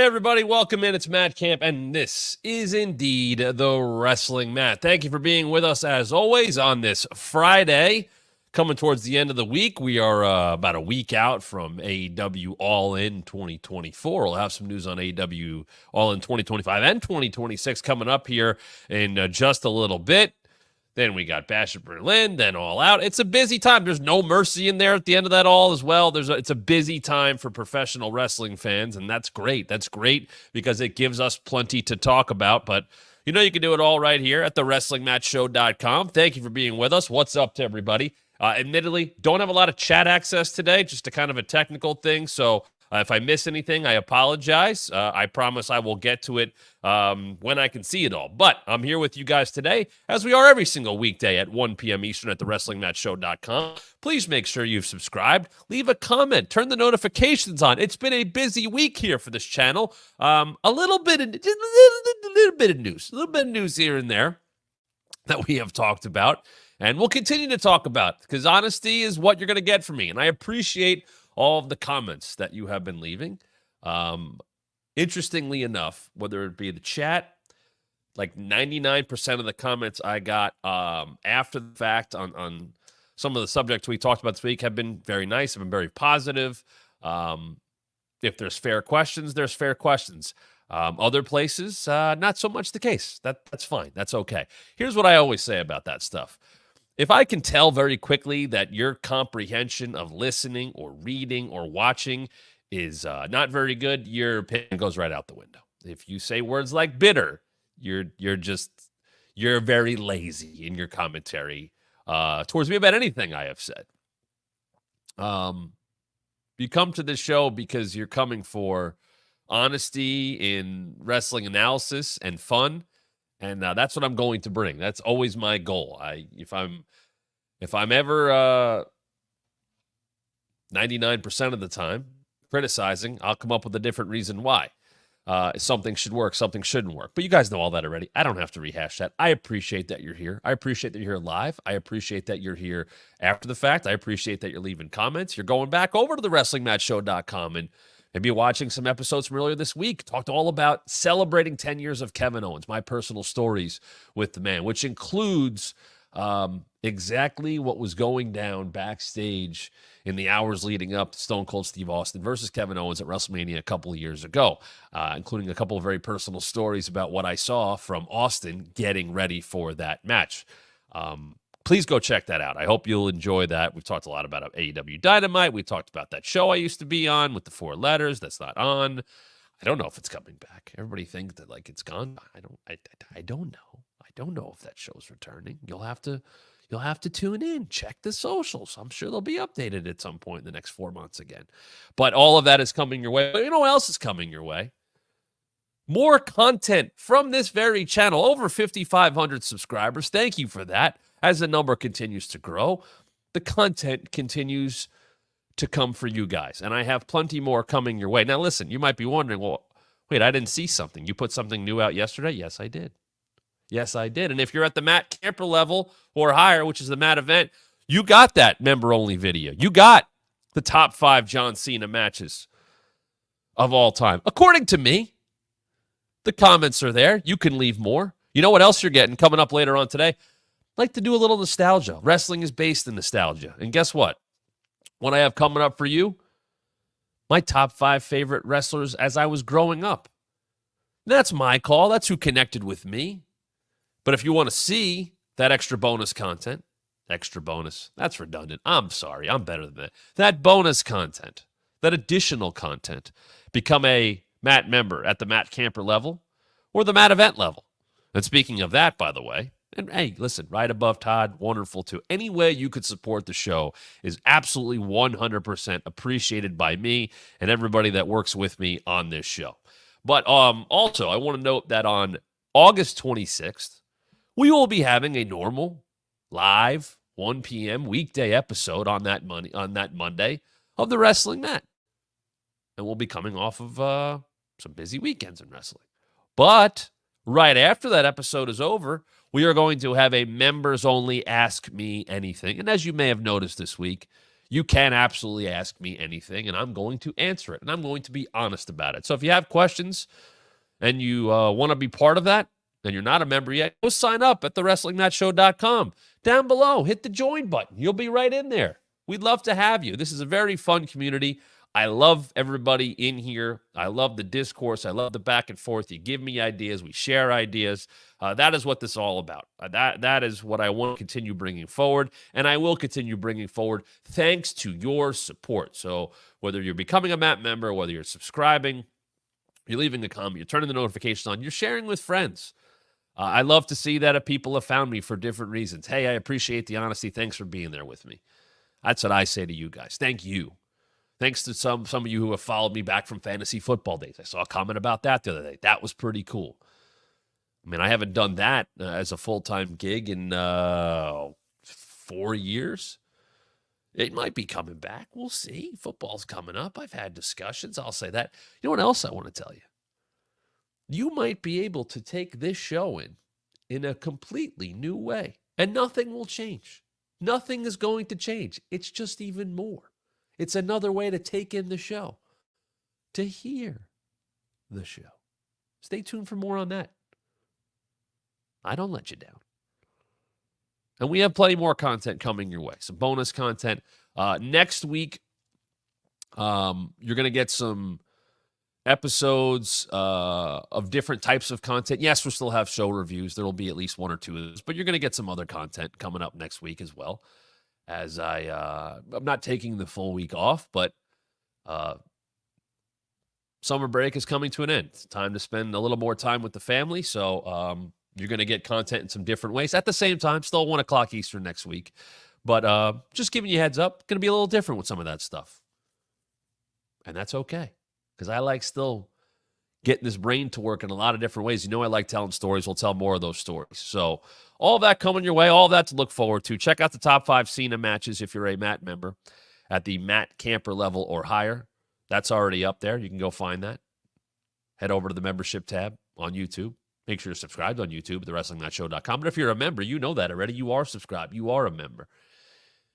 everybody? Welcome in. It's Matt Camp, and this is indeed the Wrestling Mat. Thank you for being with us, as always, on this Friday. Coming towards the end of the week, we are about a week out from AEW All In 2024. We'll have some news on AEW All In 2025 and 2026 coming up here in just a little bit. Then we got Bash at Berlin, then All Out. It's a busy time. There's no mercy in there at the end of that all as well. It's a busy time for professional wrestling fans, and that's great. That's great because it gives us plenty to talk about. But you know you can do it all right here at thewrestlingmatchshow.com. Thank you for being with us. What's up to everybody? Admittedly, don't have a lot of chat access today, just a kind of a technical thing. So if I miss anything, I apologize. I promise I will get to it when I can see it all. But I'm here with you guys today, as we are every single weekday at 1 p.m. Eastern at thewrestlingmatchshow.com. Please make sure you've subscribed. Leave a comment. Turn the notifications on. It's been a busy week here for this channel. A little bit of news. A little bit of news here and there that we have talked about. And we'll continue to talk about, because honesty is what you're going to get from me. And I appreciate all of the comments that you have been leaving. Interestingly enough, whether it be the chat, like 99% of the comments I got after the fact on some of the subjects we talked about this week have been very nice, have been very positive. If there's fair questions, there's fair questions. Other places, not so much the case. That's fine. That's okay. Here's what I always say about that stuff. If I can tell very quickly that your comprehension of listening or reading or watching is not very good, your opinion goes right out the window. If you say words like bitter, you're very lazy in your commentary towards me about anything I have said. You come to this show because you're coming for honesty in wrestling analysis and fun. And that's what I'm going to bring. That's always my goal. If I'm ever 99% of the time criticizing, I'll come up with a different reason why. Something should work, something shouldn't work. But you guys know all that already. I don't have to rehash that. I appreciate that you're here. I appreciate that you're here live. I appreciate that you're here after the fact. I appreciate that you're leaving comments. You're going back over to the WrestlingMatchShow.com and maybe watching some episodes from earlier this week. Talked all about celebrating 10 years of Kevin Owens, my personal stories with the man, which includes exactly what was going down backstage in the hours leading up to Stone Cold Steve Austin versus Kevin Owens at WrestleMania a couple of years ago, including a couple of very personal stories about what I saw from Austin getting ready for that match. Please go check that out. I hope you'll enjoy that. We've talked a lot about AEW Dynamite. We talked about that show I used to be on with the 4 letters. That's not on. I don't know if it's coming back. Everybody thinks that like it's gone. I don't know. I don't know if that show's returning. You'll have to tune in. Check the socials. I'm sure they'll be updated at some point in the next 4 months again. But all of that is coming your way. But you know what else is coming your way? More content from this very channel. Over 5,500 subscribers. Thank you for that. As the number continues to grow, the content continues to come for you guys. And I have plenty more coming your way. Now, listen, you might be wondering, well, wait, I didn't see something. You put something new out yesterday? Yes, I did. Yes, I did. And if you're at the Matt Camper level or higher, which is the Matt event, you got that member-only video. You got the top 5 John Cena matches of all time. According to me, the comments are there. You can leave more. You know what else you're getting coming up later on today? Like to do a little nostalgia. Wrestling is based in nostalgia. And guess what? What I have coming up for you, my top 5 favorite wrestlers as I was growing up. That's my call. That's who connected with me. But if you want to see that extra bonus content, that's redundant. I'm sorry. I'm better than that. That bonus content, that additional content, become a Matt member at the Matt Camper level or the Matt event level. And speaking of that, by the way, and hey, listen, right above Todd, wonderful too. Any way you could support the show is absolutely 100% appreciated by me and everybody that works with me on this show. But also, I want to note that on August 26th, we will be having a normal, live, 1 p.m. weekday episode on that Monday of the Wrestling Mat. And we'll be coming off of some busy weekends in wrestling. But right after that episode is over, we are going to have a members-only Ask Me Anything. And as you may have noticed this week, You can absolutely ask me anything, and I'm going to answer it, and I'm going to be honest about it. So if you have questions and you want to be part of that, and you're not a member yet, go sign up at thewrestlingmatshow.com. Down below, hit the join button. You'll be right in there. We'd love to have you. This is a very fun community. I love everybody in here. I love the discourse. I love the back and forth. You give me ideas. We share ideas. That is what this is all about. That is what I want to continue bringing forward, and I will continue bringing forward thanks to your support. So whether you're becoming a Matt member, whether you're subscribing, you're leaving a comment, you're turning the notifications on, you're sharing with friends. I love to see that people have found me for different reasons. Hey, I appreciate the honesty. Thanks for being there with me. That's what I say to you guys. Thank you. Thanks to some of you who have followed me back from fantasy football days. I saw a comment about that the other day. That was pretty cool. I mean, I haven't done that as a full-time gig in 4 years. It might be coming back. We'll see. Football's coming up. I've had discussions. I'll say that. You know what else I want to tell you? You might be able to take this show in a completely new way, and nothing will change. Nothing is going to change. It's just even more. It's another way to take in the show, to hear the show. Stay tuned for more on that. I don't let you down. And we have plenty more content coming your way. Some bonus content. Next week, you're going to get some episodes of different types of content. Yes, we'll still have show reviews. There will be at least one or two of those, but you're going to get some other content coming up next week as well. As I'm not taking the full week off, but summer break is coming to an end. It's time to spend a little more time with the family. So you're going to get content in some different ways. At the same time, still 1 o'clock Eastern next week. But just giving you a heads up, going to be a little different with some of that stuff. And that's okay, because I like still getting this brain to work in a lot of different ways. You know I like telling stories. We'll tell more of those stories. So all that coming your way, all that to look forward to. Check out the top 5 Cena matches if you're a Matt member at the Matt Camper level or higher. That's already up there. You can go find that. Head over to the membership tab on YouTube. Make sure you're subscribed on YouTube at thewrestlingmatshow.com. But if you're a member, you know that already. You are subscribed. You are a member.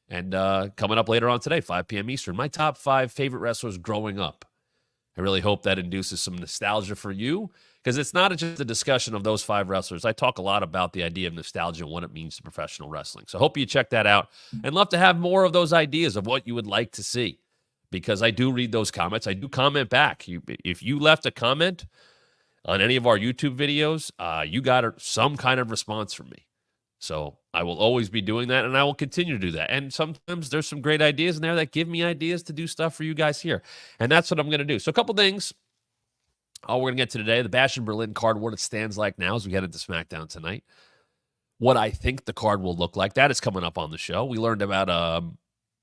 And coming up later on today, 5 p.m. Eastern, my top 5 favorite wrestlers growing up. I really hope that induces some nostalgia for you, because it's not just a discussion of those 5 wrestlers. I talk a lot about the idea of nostalgia and what it means to professional wrestling. So I hope you check that out, and love to have more of those ideas of what you would like to see, because I do read those comments. I do comment back. If you left a comment on any of our YouTube videos, you got some kind of response from me. So I will always be doing that, and I will continue to do that. And sometimes there's some great ideas in there that give me ideas to do stuff for you guys here. And that's what I'm going to do. So a couple things we're going to get to today. The Bash in Berlin card, what it stands like now as we head into SmackDown tonight. What I think the card will look like. That is coming up on the show. We learned about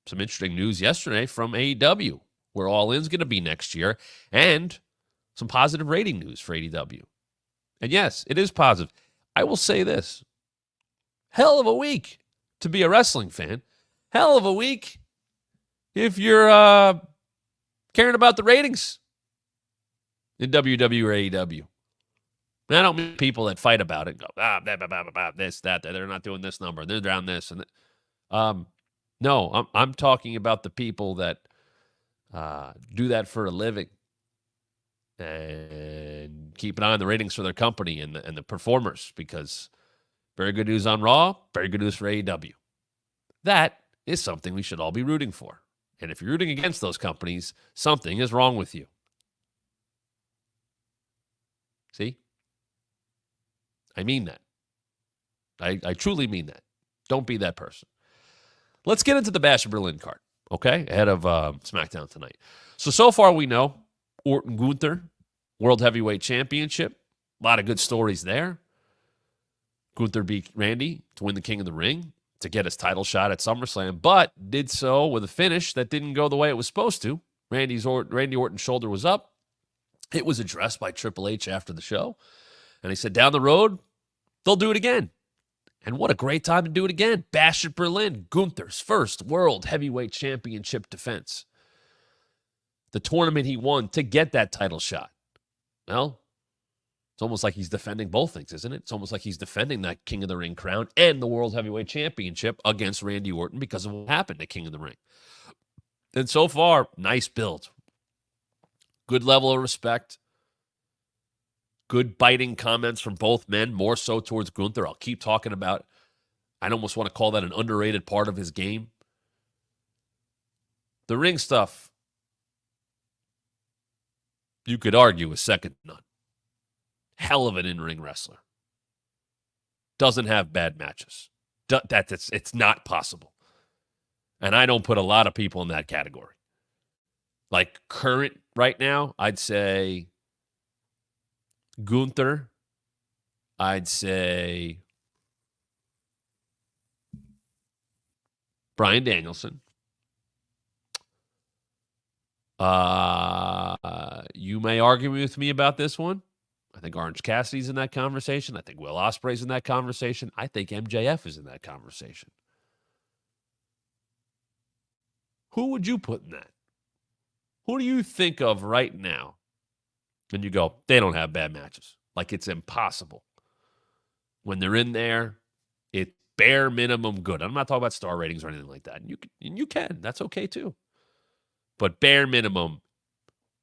some interesting news yesterday from AEW, where All In's going to be next year, and some positive rating news for AEW. And yes, it is positive. I will say this. Hell of a week to be a wrestling fan. Hell of a week if you're caring about the ratings in WWE or AEW. And I don't mean people that fight about it and go, blah, blah, blah, blah, this, that, they're not doing this number, they're down this. And no, I'm talking about the people that do that for a living and keep an eye on the ratings for their company and the performers, because very good news on Raw, very good news for AEW. That is something we should all be rooting for. And if you're rooting against those companies, something is wrong with you. See? I mean that. I truly mean that. Don't be that person. Let's get into the Bash of Berlin card, okay? Ahead of SmackDown tonight. So far we know Orton Gunther, World Heavyweight Championship. A lot of good stories there. Gunther beat Randy to win the King of the Ring, to get his title shot at SummerSlam, but did so with a finish that didn't go the way it was supposed to. Randy Orton's shoulder was up. It was addressed by Triple H after the show, and he said, down the road, they'll do it again. And what a great time to do it again. Bash at Berlin, Gunther's first World Heavyweight Championship defense. The tournament he won to get that title shot. Well, it's almost like he's defending both things, isn't it? It's almost like he's defending that King of the Ring crown and the World Heavyweight Championship against Randy Orton because of what happened at King of the Ring. And so far, nice build. Good level of respect. Good biting comments from both men, more so towards Gunther. I'll keep talking about, I almost want to call that an underrated part of his game. The ring stuff, you could argue, is second to none. Hell of an in-ring wrestler. Doesn't have bad matches. It's not possible. And I don't put a lot of people in that category. Like current right now, I'd say Gunther. I'd say Bryan Danielson. You may argue with me about this one. I think Orange Cassidy's in that conversation. I think Will Ospreay's in that conversation. I think MJF is in that conversation. Who would you put in that? Who do you think of right now? And you go, they don't have bad matches. Like it's impossible. When they're in there, it's bare minimum good. I'm not talking about star ratings or anything like that. And you can. That's okay too. But bare minimum,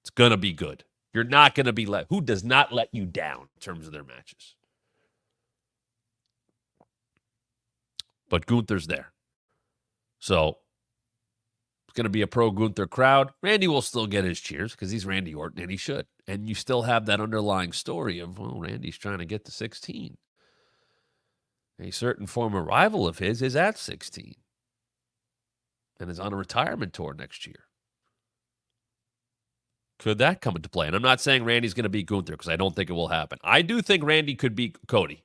it's going to be good. You're not going to be who does not let you down in terms of their matches. But Gunther's there. So it's going to be a pro Gunther crowd. Randy will still get his cheers because he's Randy Orton and he should. And you still have that underlying story of, well, Randy's trying to get to 16. A certain former rival of his is at 16 and is on a retirement tour next year. Could that come into play? And I'm not saying Randy's going to beat Gunther because I don't think it will happen. I do think Randy could beat Cody,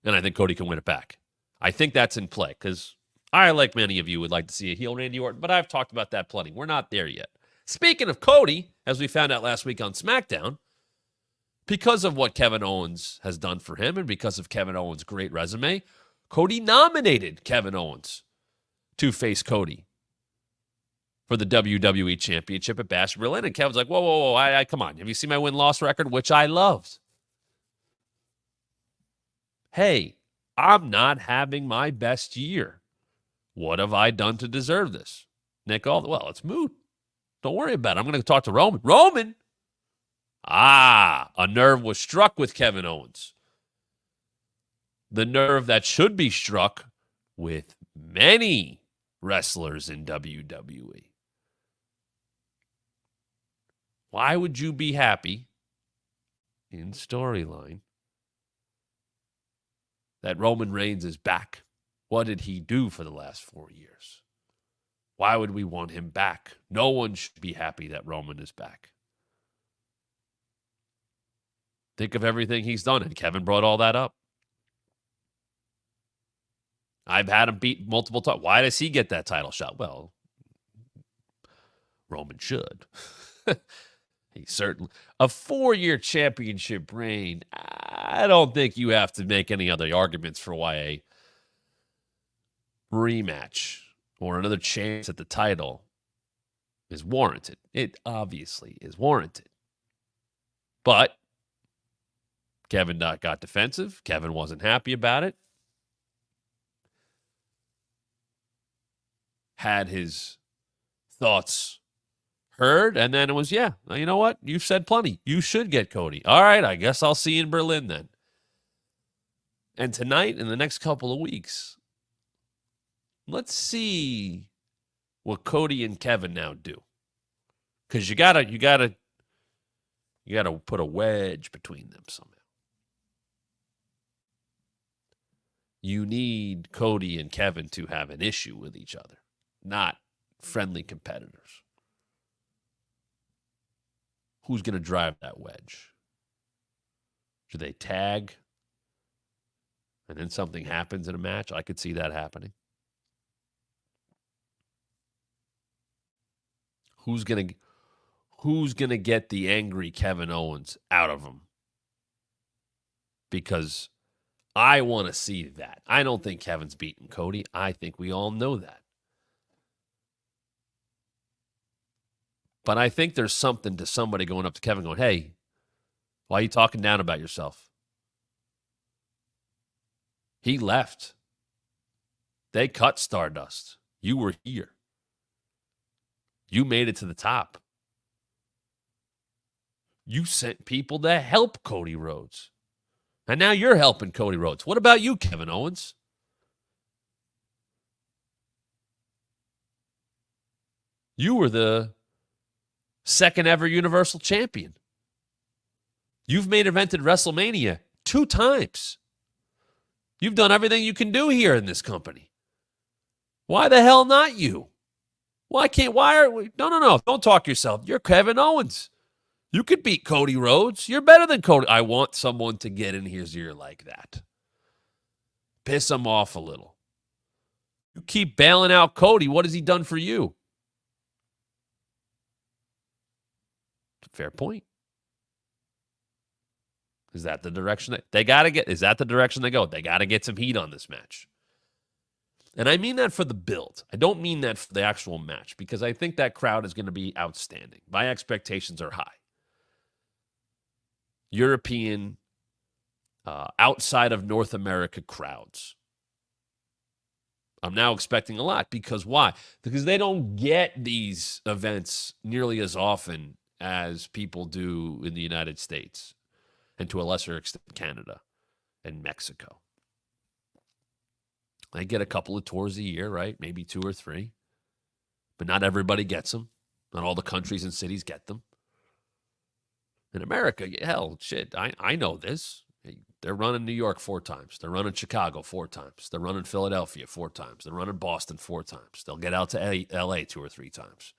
and I think Cody can win it back. I think that's in play because I, like many of you, would like to see a heel Randy Orton, but I've talked about that plenty. We're not there yet. Speaking of Cody, as we found out last week on SmackDown, because of what Kevin Owens has done for him and because of Kevin Owens' great resume, Cody nominated Kevin Owens to face Cody for the WWE Championship at Bash in Berlin. And Kevin's like, whoa, I come on. Have you seen my win-loss record, which I loved? Hey, I'm not having my best year. What have I done to deserve this? Nick, well, it's moot. Don't worry about it. I'm going to talk to Roman. Roman! A nerve was struck with Kevin Owens. The nerve that should be struck with many wrestlers in WWE. Why would you be happy in storyline that Roman Reigns is back? What did he do for the last 4 years? Why would we want him back? No one should be happy that Roman is back. Think of everything he's done, and Kevin brought all that up. I've had him beat multiple times. Why does he get that title shot? Well, Roman should. He certainly, a 4-year championship reign, I don't think you have to make any other arguments for why a rematch or another chance at the title is warranted. It obviously is warranted. But Kevin got defensive. Kevin wasn't happy about it. Had his thoughts heard, and then it was, you know what? You've said plenty. You should get Cody. All right, I guess I'll see you in Berlin then. And tonight, in the next couple of weeks, let's see what Cody and Kevin now do. Because you gotta put a wedge between them somehow. You need Cody and Kevin to have an issue with each other, not friendly competitors. Who's going to drive that wedge? Do they tag? And then something happens in a match? I could see that happening. Who's going to get the angry Kevin Owens out of him? Because I want to see that. I don't think Kevin's beaten Cody. I think we all know that. But I think there's something to somebody going up to Kevin going, hey, why are you talking down about yourself? He left. They cut Stardust. You were here. You made it to the top. You sent people to help Cody Rhodes. And now you're helping Cody Rhodes. What about you, Kevin Owens? You were the second ever Universal Champion. You've main evented WrestleMania 2 times. You've done everything you can do here in this company. Why the hell not you? No. Don't talk yourself. You're Kevin Owens. You could beat Cody Rhodes. You're better than Cody. I want someone to get in his ear like that. Piss him off a little. You keep bailing out Cody. What has he done for you? Fair point. Is that the direction they got to get? Is that the direction they go? They got to get some heat on this match. And I mean that for the build. I don't mean that for the actual match, because I think that crowd is going to be outstanding. My expectations are high. European, outside of North America crowds. I'm now expecting a lot, because why? Because they don't get these events nearly as often as people do in the United States, and to a lesser extent Canada and Mexico. They get a couple of tours a year, right? Maybe 2 or 3. But not everybody gets them. Not all the countries and cities get them. In America, hell, shit, I know this. They're running New York 4 times. They're running Chicago 4 times. They're running Philadelphia 4 times. They're running Boston 4 times. They'll get out to LA 2 or 3 times.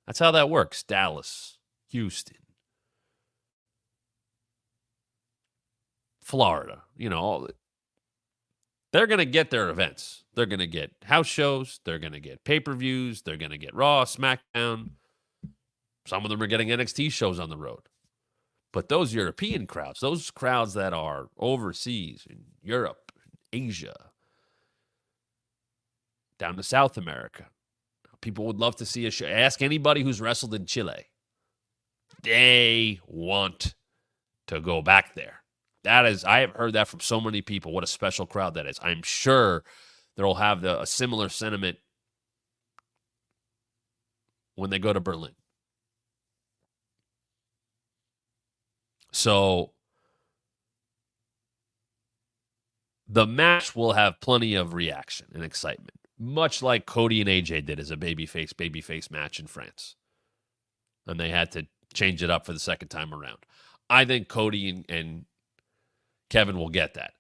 That's how that works. Dallas, Houston, Florida, they're going to get their events. They're going to get house shows. They're going to get pay-per-views. They're going to get Raw, SmackDown. Some of them are getting NXT shows on the road. But those European crowds, those crowds that are overseas in Europe, Asia, down to South America, people would love to see a show. Ask anybody who's wrestled in Chile. They want to go back there. I have heard that from so many people. What a special crowd that is. I'm sure they'll have a similar sentiment when they go to Berlin. So the match will have plenty of reaction and excitement, much like Cody and AJ did as a babyface match in France. And they had to change it up for the second time around. I think Cody and Kevin will get that.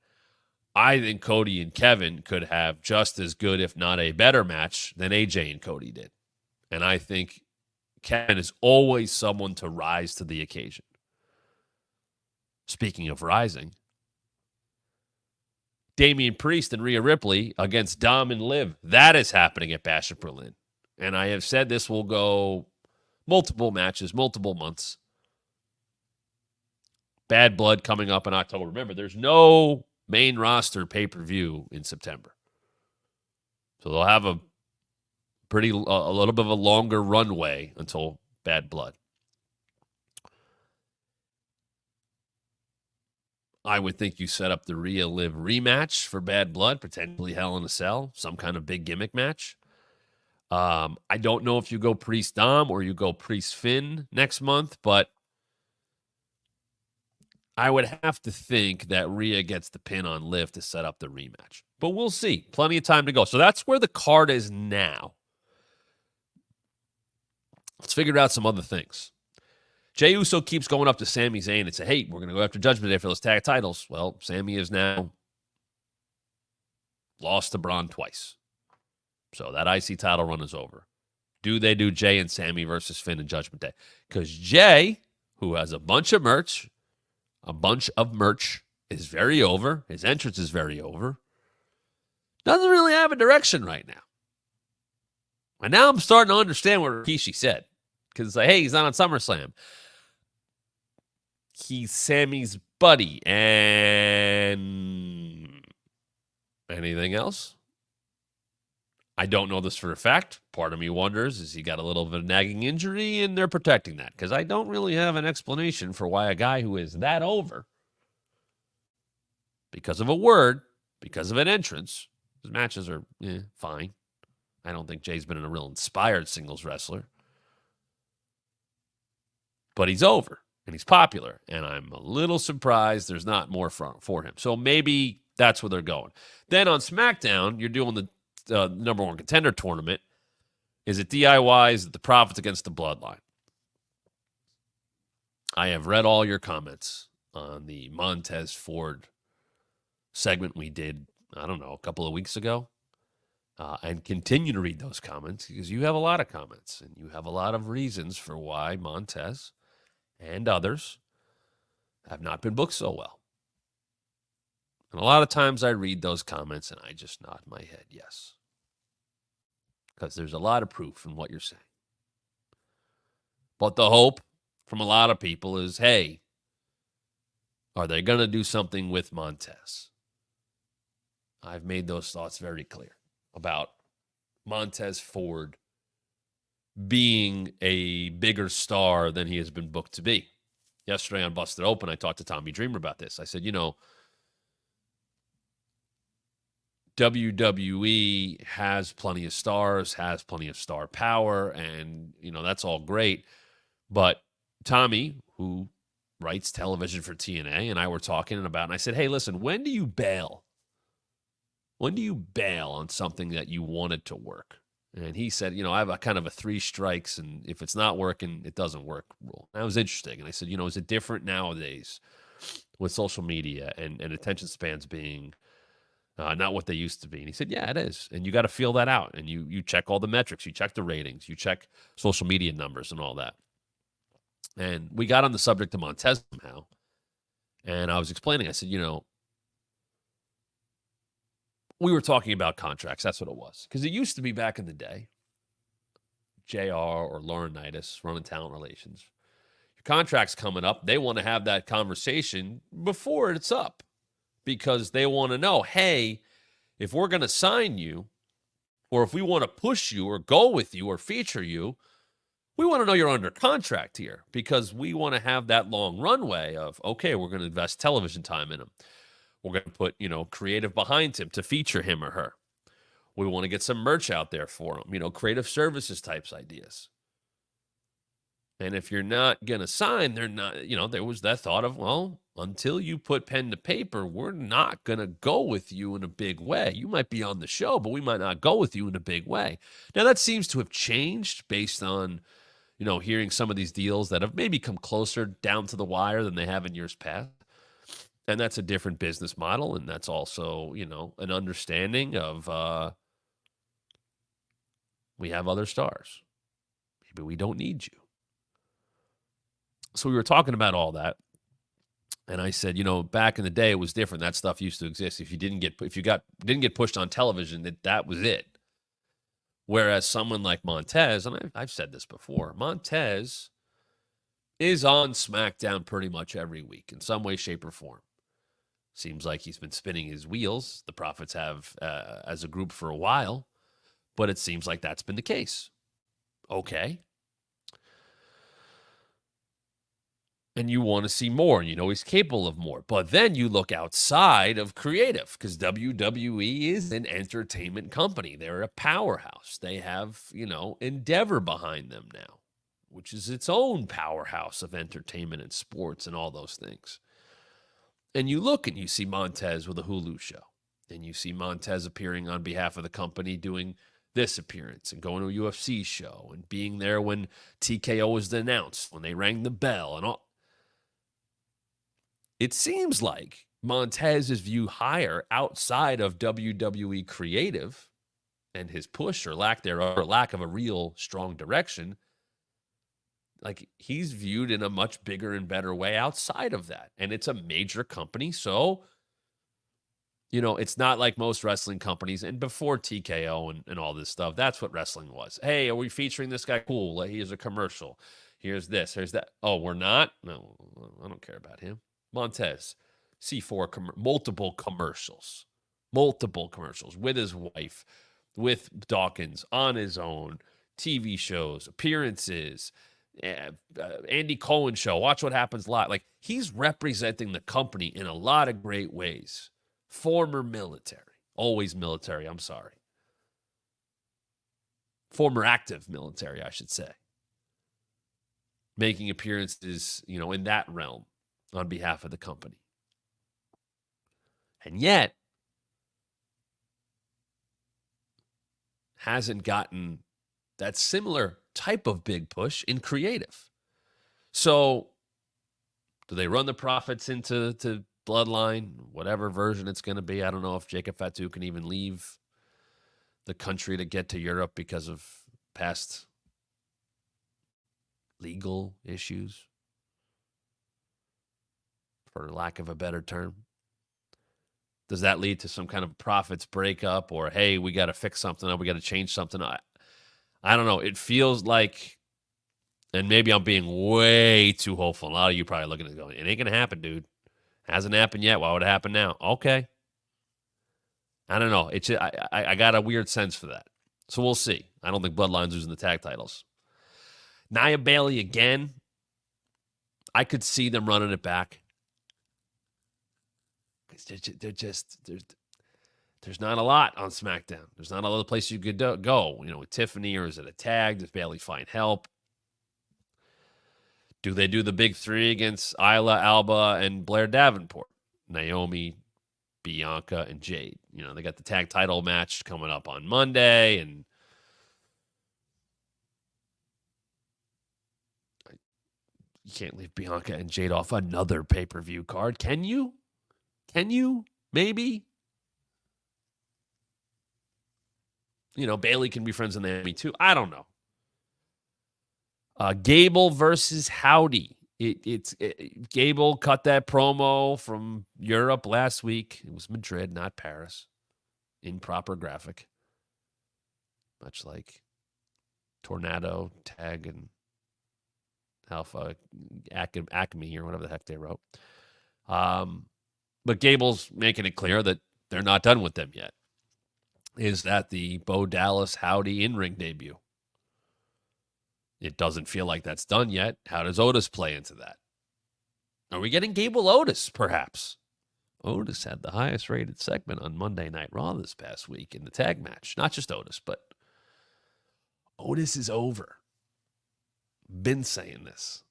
I think Cody and Kevin could have just as good, if not a better match than AJ and Cody did. And I think Kevin is always someone to rise to the occasion. Speaking of rising, Damian Priest and Rhea Ripley against Dom and Liv. That is happening at Bash at Berlin. And I have said this will go multiple matches, multiple months. Bad Blood coming up in October. Remember, there's no main roster pay-per-view in September. So they'll have a little bit of a longer runway until Bad Blood. I would think you set up the Rhea Liv rematch for Bad Blood, potentially Hell in a Cell, some kind of big gimmick match. I don't know if you go Priest Dom or you go Priest Finn next month, but I would have to think that Rhea gets the pin on Liv to set up the rematch. But we'll see. Plenty of time to go. So that's where the card is now. Let's figure out some other things. Jey Uso keeps going up to Sami Zayn and say, hey, we're going to go after Judgment Day for those tag titles. Well, Sami has now lost to Braun twice. So that IC title run is over. Do they do Jey and Sami versus Finn and Judgment Day? Because Jey, who has a bunch of merch, is very over. His entrance is very over. Doesn't really have a direction right now. And now I'm starting to understand what Rikishi said. Because it's like, hey, he's not on SummerSlam. He's Sammy's buddy. And anything else? I don't know this for a fact. Part of me wonders, is he got a little bit of a nagging injury and they're protecting that? Because I don't really have an explanation for why a guy who is that over, because of a word, because of an entrance, his matches are fine. I don't think Jay's been a real inspired singles wrestler. But he's over, and he's popular, and I'm a little surprised there's not more for him. So maybe that's where they're going. Then on SmackDown, you're doing the number one contender tournament. Is it DIY? Is it the Profits against the Bloodline? I have read all your comments on the Montez Ford segment we did, I don't know, a couple of weeks ago. And continue to read those comments because you have a lot of comments and you have a lot of reasons for why Montez and others have not been booked so well. And a lot of times I read those comments and I just nod my head, yes. Because there's a lot of proof in what you're saying. But the hope from a lot of people is, hey, are they going to do something with Montez? I've made those thoughts very clear about Montez Ford being a bigger star than he has been booked to be. Yesterday on Busted Open, I talked to Tommy Dreamer about this. I said, WWE has plenty of stars, has plenty of star power, and, that's all great. But Tommy, who writes television for TNA, and I were talking about, and I said, hey, listen, when do you bail? When do you bail on something that you wanted to work? And he said, I have a kind of a 3 strikes, and if it's not working, it doesn't work rule. That was interesting. And I said, is it different nowadays with social media and attention spans being not what they used to be? And he said, yeah, it is. And you got to feel that out. And you check all the metrics. You check the ratings. You check social media numbers and all that. And we got on the subject of Montez somehow. And I was explaining, I said, we were talking about contracts. That's what it was. Because it used to be back in the day, JR or Laurinaitis running talent relations. Your contract's coming up. They want to have that conversation before it's up because they want to know, hey, if we're going to sign you or if we want to push you or go with you or feature you, we want to know you're under contract here because we want to have that long runway of, okay, we're going to invest television time in him. We're going to put, creative behind him to feature him or her. We want to get some merch out there for him, creative services types ideas. And if you're not going to sign, they're not, there was that thought of, well, until you put pen to paper, we're not going to go with you in a big way. You might be on the show, but we might not go with you in a big way. Now, that seems to have changed based on, hearing some of these deals that have maybe come closer down to the wire than they have in years past. And that's a different business model. And that's also, an understanding of we have other stars. Maybe we don't need you. So we were talking about all that. And I said, back in the day, it was different. That stuff used to exist. If you didn't get pushed on television, that was it. Whereas someone like Montez, and I've said this before, Montez is on SmackDown pretty much every week in some way, shape, or form. Seems like he's been spinning his wheels. The Profits have as a group for a while, but it seems like that's been the case. Okay. And you want to see more, and he's capable of more. But then you look outside of creative because WWE is an entertainment company. They're a powerhouse. They have, Endeavor behind them now, which is its own powerhouse of entertainment and sports and all those things. And you look and you see Montez with a Hulu show. And you see Montez appearing on behalf of the company doing this appearance and going to a UFC show and being there when TKO was announced, when they rang the bell and all. It seems like Montez is viewed higher outside of WWE creative and his push or lack thereof, or lack of a real strong direction. Like he's viewed in a much bigger and better way outside of that. And it's a major company. So, it's not like most wrestling companies. And before TKO and all this stuff, that's what wrestling was. Hey, are we featuring this guy? Cool. Here's a commercial. Here's this. Here's that. Oh, we're not? No, I don't care about him. Montez, C4, multiple commercials with his wife, with Dawkins, on his own, TV shows, appearances, Andy Cohen show, Watch What Happens Live. Like, he's representing the company in a lot of great ways. Former military, always military, I'm sorry. Former active military, I should say. making appearances, in that realm on behalf of the company. And yet, hasn't gotten that similar type of big push in creative. So, do they run the profits into Bloodline, whatever version it's going to be? I don't know if Jacob Fatu can even leave the country to get to Europe because of past legal issues, for lack of a better term. Does that lead to some kind of profits breakup, or, hey, we got to fix something up, we got to change something? I don't know. It feels like, and maybe I'm being way too hopeful. A lot of you probably looking at it going, it ain't going to happen, dude. Hasn't happened yet. Why would it happen now? Okay. I don't know. It's I got a weird sense for that. So we'll see. I don't think Bloodline's losing the tag titles. Nia Bailey again. I could see them running it back. There's not a lot on SmackDown. There's not a lot of places you could go. With Tiffany, or is it a tag? Does Bailey find help? Do they do the big three against Isla, Alba, and Blair Davenport? Naomi, Bianca, and Jade. They got the tag title match coming up on Monday, and you can't leave Bianca and Jade off another pay-per-view card. Can you? Maybe? Bailey can be friends with Naomi too. I don't know. Gable versus Howdy. Gable cut that promo from Europe last week. It was Madrid, not Paris. Improper graphic. Much like Tornado, Tag, and Alpha Acme, or whatever the heck they wrote. But Gable's making it clear that they're not done with them yet. Is that the Bo Dallas Howdy in-ring debut? It doesn't feel like that's done yet. How does Otis play into that? Are we getting Gable Otis, perhaps? Otis had the highest rated segment on Monday Night Raw this past week in the tag match. Not just Otis, but Otis is over. Been saying this.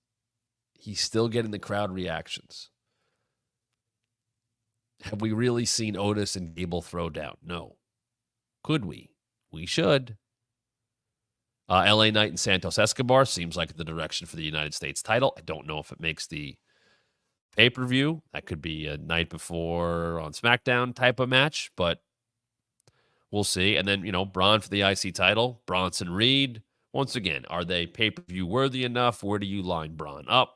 He's still getting the crowd reactions. Have we really seen Otis and Gable throw down? No. Could we? We should. LA Knight and Santos Escobar seems like the direction for the United States title. I don't know if it makes the pay-per-view. That could be a night before on SmackDown type of match, but we'll see. And then, Braun for the IC title, Bronson Reed. Once again, are they pay-per-view worthy enough? Where do you line Braun up?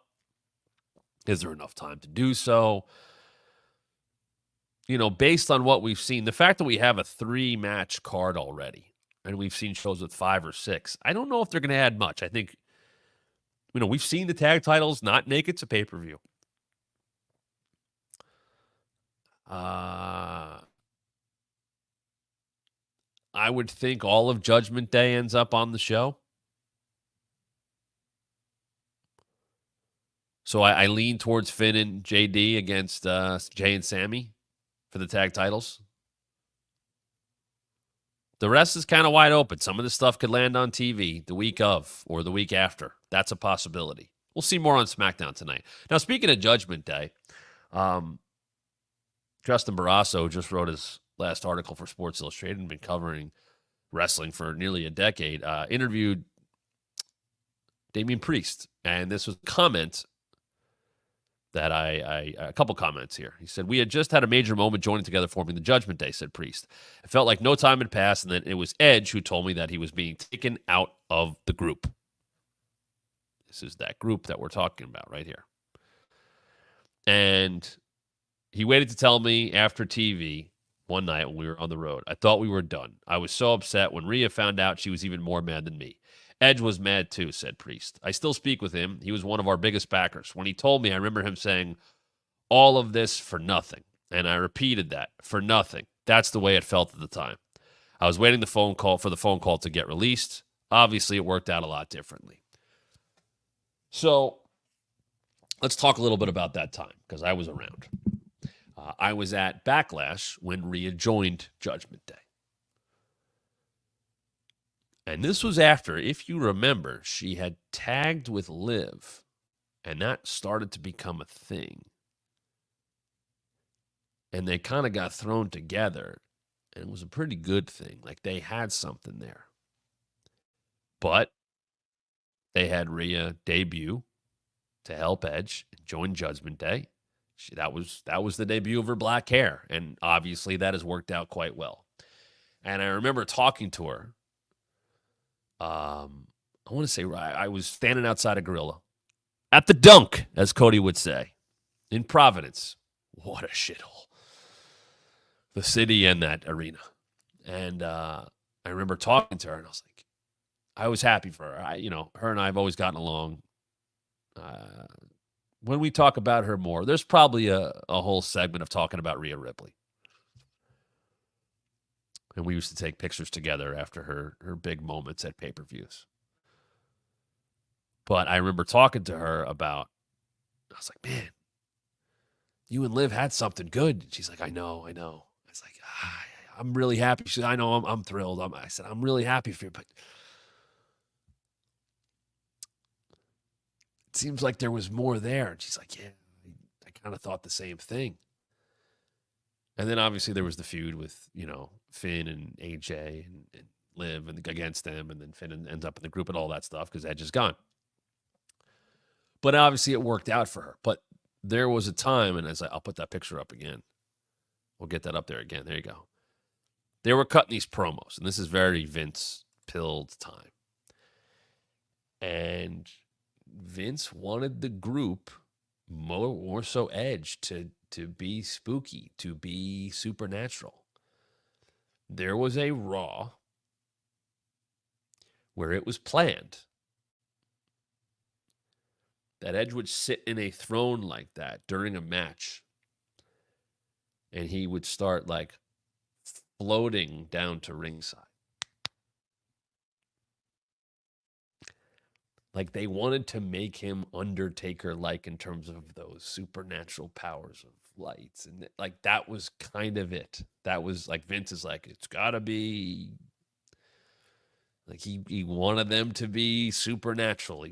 Is there enough time to do so? Based on what we've seen, the fact that we have a 3-match card already, and we've seen shows with 5 or 6, I don't know if they're going to add much. I think, we've seen the tag titles not make it to pay-per-view. I would think all of Judgment Day ends up on the show. So I lean towards Finn and JD against Jay and Sammy for the tag titles. The rest is kind of wide open. Some of this stuff could land on TV the week of or the week after. That's a possibility. We'll see more on SmackDown tonight. Now, speaking of Judgment Day, Justin Barrasso just wrote his last article for Sports Illustrated and been covering wrestling for nearly a decade. Interviewed Damian Priest, and this was a comment that a couple comments here. He said, "We had just had a major moment joining together forming the Judgment Day," said Priest. "It felt like no time had passed, and then it was Edge who told me that he was being taken out of the group." This is that group that we're talking about right here. And he waited to tell me after TV one night when we were on the road. I thought we were done. I was so upset when Rhea found out. She was even more mad than me. Edge was mad too, said Priest. I still speak with him. He was one of our biggest backers. When he told me, I remember him saying, all of this for nothing. And I repeated that, for nothing. That's the way it felt at the time. I was waiting for the phone call to get released. Obviously, it worked out a lot differently. So let's talk a little bit about that time, because I was around. I was at Backlash when Rhea joined Judgment Day. And this was after, if you remember, she had tagged with Liv, and that started to become a thing. And they kind of got thrown together, and it was a pretty good thing. Like, they had something there. But they had Rhea debut to help Edge and join Judgment Day. That was the debut of her black hair, and obviously that has worked out quite well. And I remember talking to her. I want to say I was standing outside a Gorilla at the Dunk, as Cody would say, in Providence. What a shithole. The city and that arena. And I remember talking to her, and I was like, I was happy for her. Her and I have always gotten along. When we talk about her more, there's probably a whole segment of talking about Rhea Ripley. And we used to take pictures together after her big moments at pay-per-views. But I remember talking to her about, I was like, man, you and Liv had something good. She's like, I know. I was like, I'm really happy. She said, I know, I'm thrilled. I said, I'm really happy for you, but it seems like there was more there. And she's like, yeah, I kind of thought the same thing. And then obviously there was the feud with, Finn and AJ and Liv and against them. And then Finn ends up in the group and all that stuff because Edge is gone. But obviously it worked out for her. But there was a time, and I'll put that picture up again. We'll get that up there again. There you go. They were cutting these promos, and this is very Vince-pilled time. And Vince wanted the group, more so Edge, to be spooky, to be supernatural. There was a Raw where it was planned that Edge would sit in a throne like that during a match, and he would start like floating down to ringside. Like, they wanted to make him Undertaker-like in terms of those supernatural powers of lights. And like, that was kind of it. That was like, Vince is like, it's got to be like, he wanted them to be supernatural.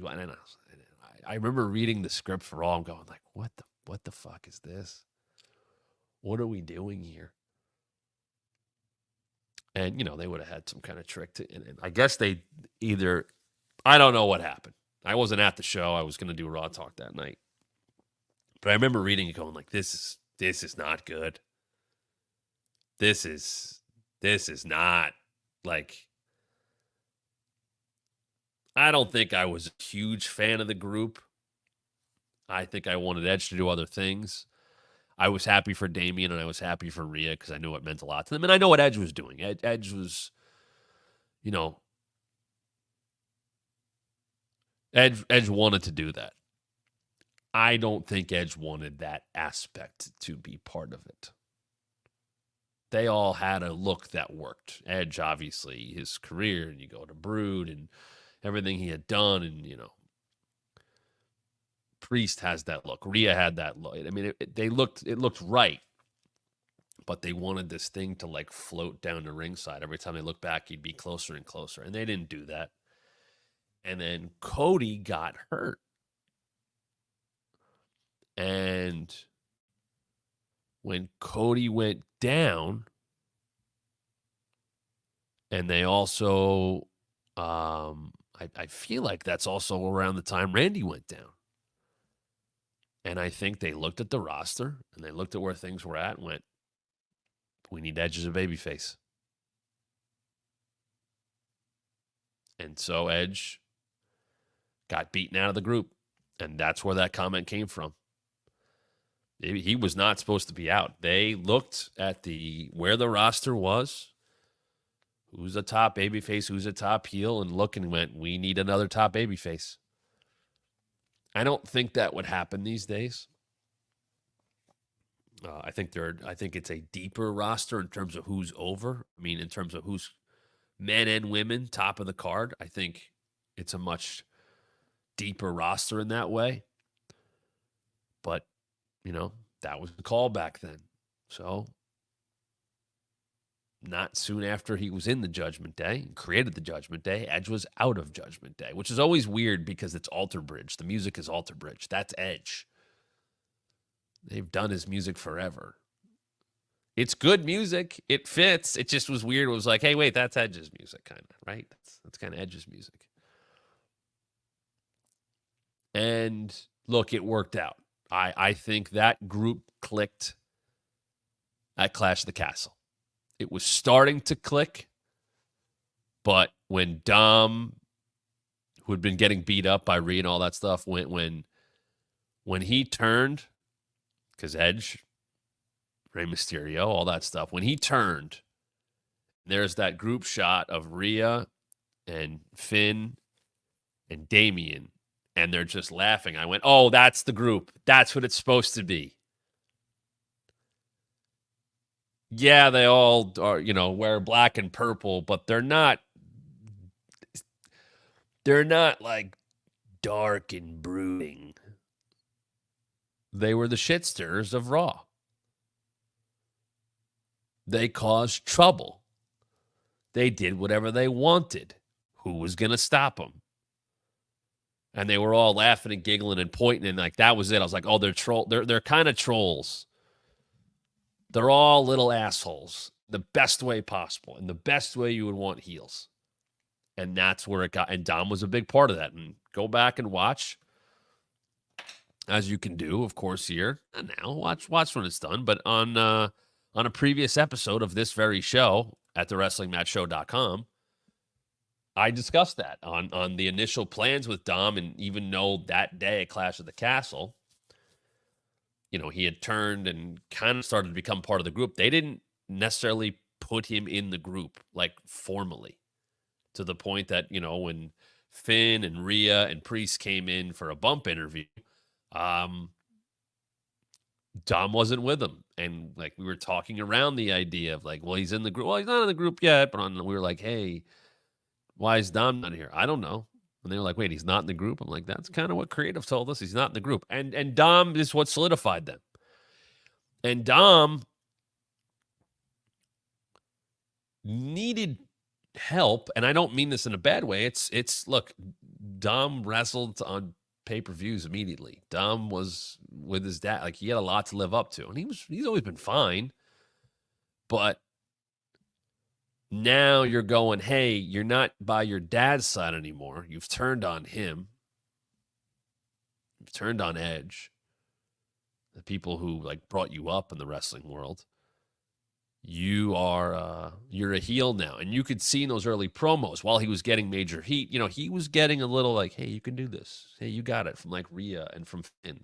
I remember reading the script for Raw and going like, what the fuck is this? What are we doing here? And, they would have had some kind of trick to, and I guess they either, I don't know what happened. I wasn't at the show. I was going to do Raw Talk that night. But I remember reading it going like, this is not good. This is not, like, I don't think I was a huge fan of the group. I think I wanted Edge to do other things. I was happy for Damian and I was happy for Rhea because I knew it meant a lot to them. And I know what Edge was doing. Edge was, Edge wanted to do that. I don't think Edge wanted that aspect to be part of it. They all had a look that worked. Edge, obviously, his career, and you go to Brood and everything he had done, and, Priest has that look. Rhea had that look. I mean, it looked right, but they wanted this thing to like float down the ringside. Every time they looked back, he'd be closer and closer, and they didn't do that. And then Cody got hurt. And when Cody went down, and they also, I feel like that's also around the time Randy went down. And I think they looked at the roster and they looked at where things were at and went, we need Edge as a babyface. And so Edge got beaten out of the group. And that's where that comment came from. He was not supposed to be out. They looked at where the roster was, who's a top babyface, who's a top heel, and looked and went, we need another top babyface. I don't think that would happen these days. I think it's a deeper roster in terms of who's over. I mean, in terms of who's men and women top of the card. I think it's a much deeper roster in that way. But, that was the call back then. So not soon after he was in the Judgment Day and created the Judgment Day, Edge was out of Judgment Day, which is always weird because it's Alter Bridge. The music is Alter Bridge. That's Edge. They've done his music forever. It's good music. It fits. It just was weird. It was like, hey, wait, that's Edge's music, kind of, right? That's kind of Edge's music. And look, it worked out. I think that group clicked at Clash of the Castle. It was starting to click, but when Dom, who had been getting beat up by Rhea and all that stuff, when he turned, because Edge, Rey Mysterio, all that stuff, when he turned, there's that group shot of Rhea and Finn and Damian, and they're just laughing. I went, oh, that's the group. That's what it's supposed to be. Yeah, they all are, wear black and purple, but they're not like dark and brooding. They were the shitsters of Raw. They caused trouble. They did whatever they wanted. Who was going to stop them? And they were all laughing and giggling and pointing, and like that was it. I was like, oh, they're kind of trolls. They're all little assholes, the best way possible, and the best way you would want heels. And that's where it got. And Dom was a big part of that. And go back and watch, as you can do, of course, here and now. Watch when it's done. But on a previous episode of this very show at thewrestlingmatchshow.com, I discussed that on the initial plans with Dom, and even though that day at Clash of the Castle, he had turned and kind of started to become part of the group. They didn't necessarily put him in the group, like formally, to the point that, when Finn and Rhea and Priest came in for a bump interview, Dom wasn't with them. And like we were talking around the idea of like, well, he's in the group. Well, he's not in the group yet. But we were like, hey, why is Dom not here? I don't know. And they were like, wait, he's not in the group? I'm like, that's kind of what creative told us. He's not in the group. And Dom is what solidified them. And Dom needed help. And I don't mean this in a bad way. It's look, Dom wrestled on pay-per-views immediately. Dom was with his dad. Like, he had a lot to live up to. And he's always been fine. But now you're going, hey, you're not by your dad's side anymore. You've turned on him. You've turned on Edge. The people who like brought you up in the wrestling world. You're a heel now. And you could see in those early promos, while he was getting major heat, he was getting a little like, hey, you can do this. Hey, you got it, from like Rhea and from Finn.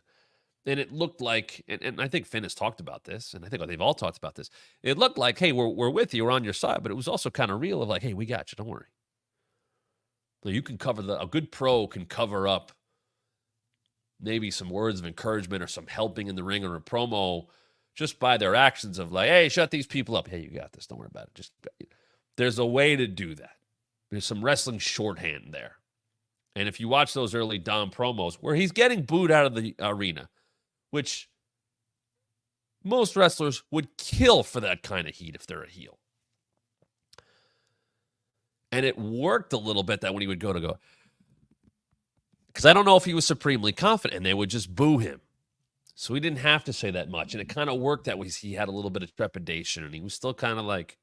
And it looked like, and I think Finn has talked about this, and I think they've all talked about this. It looked like, hey, we're with you, we're on your side, but it was also kind of real of like, hey, we got you, don't worry. So you can cover a good pro can cover up maybe some words of encouragement or some helping in the ring or a promo just by their actions of like, hey, shut these people up. Hey, you got this, don't worry about it. There's a way to do that. There's some wrestling shorthand there. And if you watch those early Dom promos where he's getting booed out of the arena, which most wrestlers would kill for that kind of heat if they're a heel. And it worked a little bit that when he would go, because I don't know if he was supremely confident, and they would just boo him. So he didn't have to say that much. And it kind of worked that way. He had a little bit of trepidation, and he was still kind of like,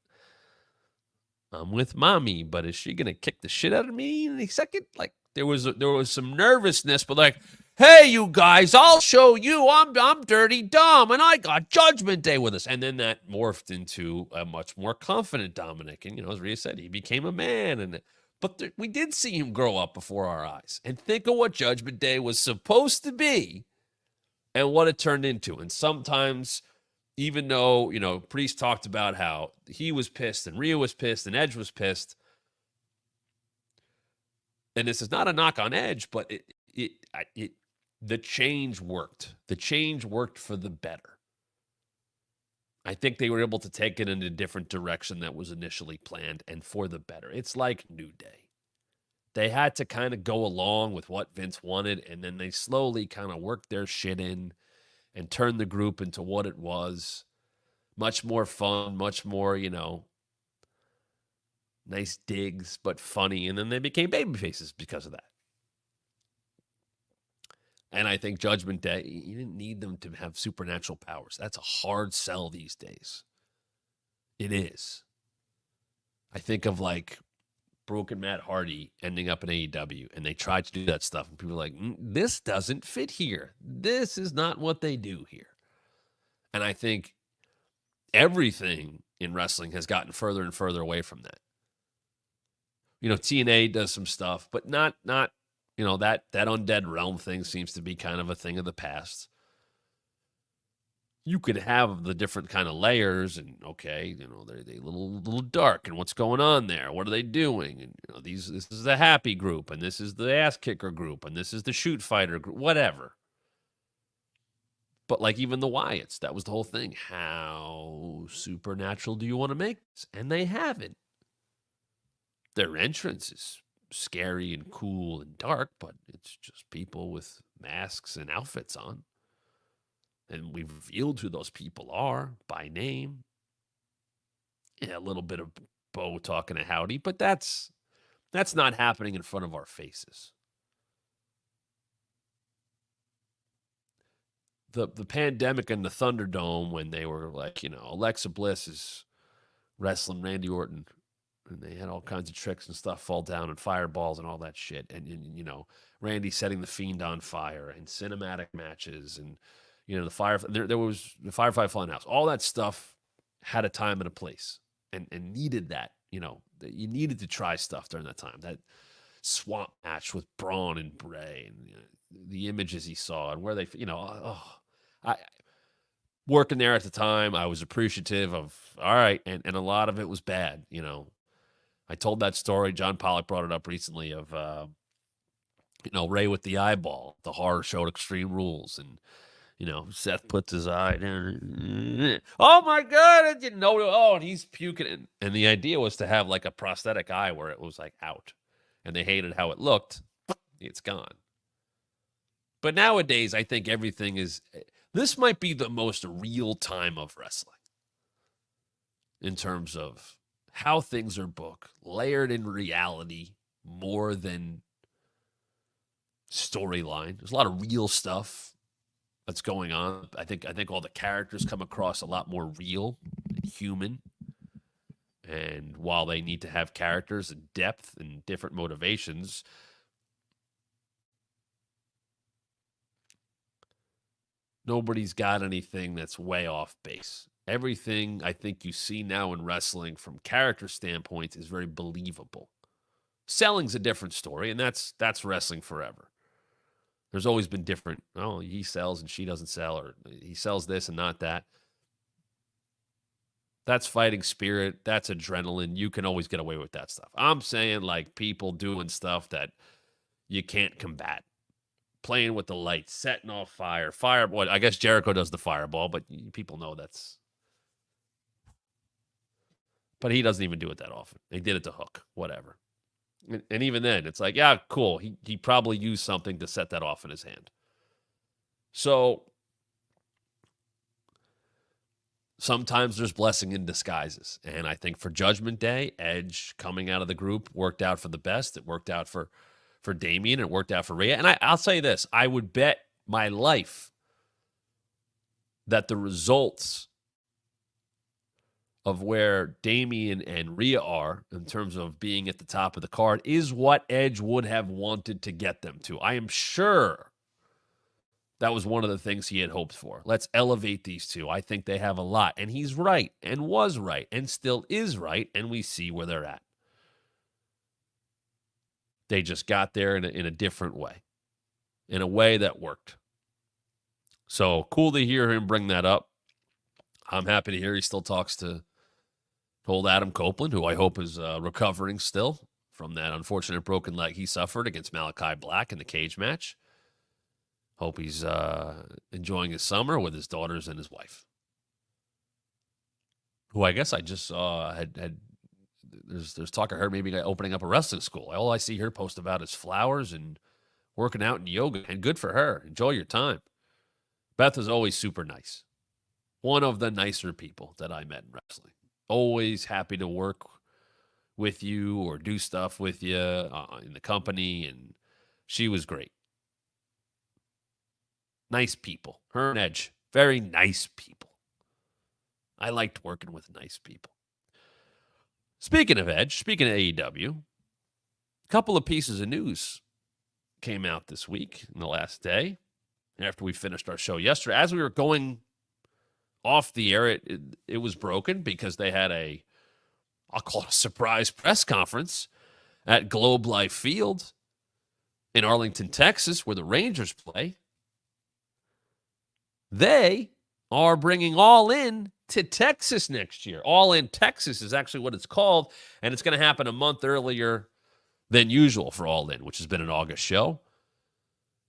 I'm with mommy, but is she going to kick the shit out of me in a second? Like, there was some nervousness, but like, hey, you guys, I'll show you. I'm Dirty Dom, and I got Judgment Day with us. And then that morphed into a much more confident Dominic. And, as Rhea said, he became a man. But we did see him grow up before our eyes. And think of what Judgment Day was supposed to be and what it turned into. And sometimes, even though, Priest talked about how he was pissed and Rhea was pissed and Edge was pissed, and this is not a knock on Edge, but the change worked. The change worked for the better. I think they were able to take it in a different direction that was initially planned, and for the better. It's like New Day. They had to kind of go along with what Vince wanted, and then they slowly kind of worked their shit in and turned the group into what it was. Much more fun, much more, nice digs, but funny. And then they became baby faces because of that. And I think Judgment Day, you didn't need them to have supernatural powers. That's a hard sell these days. It is. I think of like Broken Matt Hardy ending up in AEW, and they tried to do that stuff, and people are like, this doesn't fit here. This is not what they do here. And I think everything in wrestling has gotten further and further away from that. You know, TNA does some stuff, but not you know, that Undead Realm thing seems to be kind of a thing of the past. You could have the different kind of layers, and okay, you know, they're a little dark, and what's going on there? What are they doing? And you know, this is the happy group, and this is the ass kicker group, and this is the shoot fighter group, whatever. But like even the Wyatts, that was the whole thing. How supernatural do you want to make this? And they haven't. Their entrance is scary and cool and dark, but it's just people with masks and outfits on. And we've revealed who those people are by name. Yeah, a little bit of Bo talking to Howdy, but that's not happening in front of our faces. The pandemic and the Thunderdome, when they were like, you know, Alexa Bliss is wrestling Randy Orton, and they had all kinds of tricks and stuff fall down and fireballs and all that shit. And you know, Randy setting the Fiend on fire and cinematic matches and, you know, there was the Firefly Funhouse. All that stuff had a time and a place and needed that, you know, you needed to try stuff during that time. That swamp match with Braun and Bray and you know, the images he saw and where they, you know, I working there at the time, I was appreciative of, all right. And a lot of it was bad, you know. I told that story. John Pollock brought it up recently of, you know, Ray with the eyeball, the horror show Extreme Rules. And, you know, Seth puts his eye down. Oh, my God. I didn't know. Oh, and he's puking. And the idea was to have like a prosthetic eye where it was like out. And they hated how it looked. It's gone. But nowadays, I think everything is... This might be the most real time of wrestling in terms of how things are booked, layered in reality more than storyline. There's a lot of real stuff that's going on. I think all the characters come across a lot more real and human. And while they need to have characters and depth and different motivations, nobody's got anything that's way off base. Everything I think you see now in wrestling from character standpoints is very believable. Selling's a different story, and that's wrestling forever. There's always been different, oh, he sells and she doesn't sell, or he sells this and not that. That's fighting spirit. That's adrenaline. You can always get away with that stuff. I'm saying like people doing stuff that you can't combat. Playing with the lights, setting off fire. Well, I guess Jericho does the fireball, but people know that's... But he doesn't even do it that often. He did it to Hook, whatever. And even then, it's like, yeah, cool. He probably used something to set that off in his hand. So sometimes there's blessing in disguises. And I think for Judgment Day, Edge coming out of the group worked out for the best. It worked out for Damian. It worked out for Rhea. And I'll say this. I would bet my life that the results of where Damian and Rhea are in terms of being at the top of the card is what Edge would have wanted to get them to. I am sure that was one of the things he had hoped for. Let's elevate these two. I think they have a lot. And he's right and was right and still is right. And we see where they're at. They just got there in a different way, in a way that worked. So cool to hear him bring that up. I'm happy to hear he still talks to old Adam Copeland, who I hope is recovering still from that unfortunate broken leg he suffered against Malachi Black in the cage match. Hope he's enjoying his summer with his daughters and his wife, who I guess I just saw had there's talk of her maybe opening up a wrestling school. All I see her post about is flowers and working out and yoga, and good for her. Enjoy your time. Beth is always super nice. One of the nicer people that I met in wrestling. Always happy to work with you or do stuff with you in the company, and she was great. Nice people. Her and Edge, very nice people. I liked working with nice people. Speaking of Edge, speaking of AEW, a couple of pieces of news came out this week in the last day after we finished our show yesterday. As we were going off the air, it was broken because they had I'll call it a surprise press conference at Globe Life Field in Arlington, Texas, where the Rangers play. They are bringing All In to Texas next year. All In Texas is actually what it's called, and it's going to happen a month earlier than usual for All In, which has been an August show.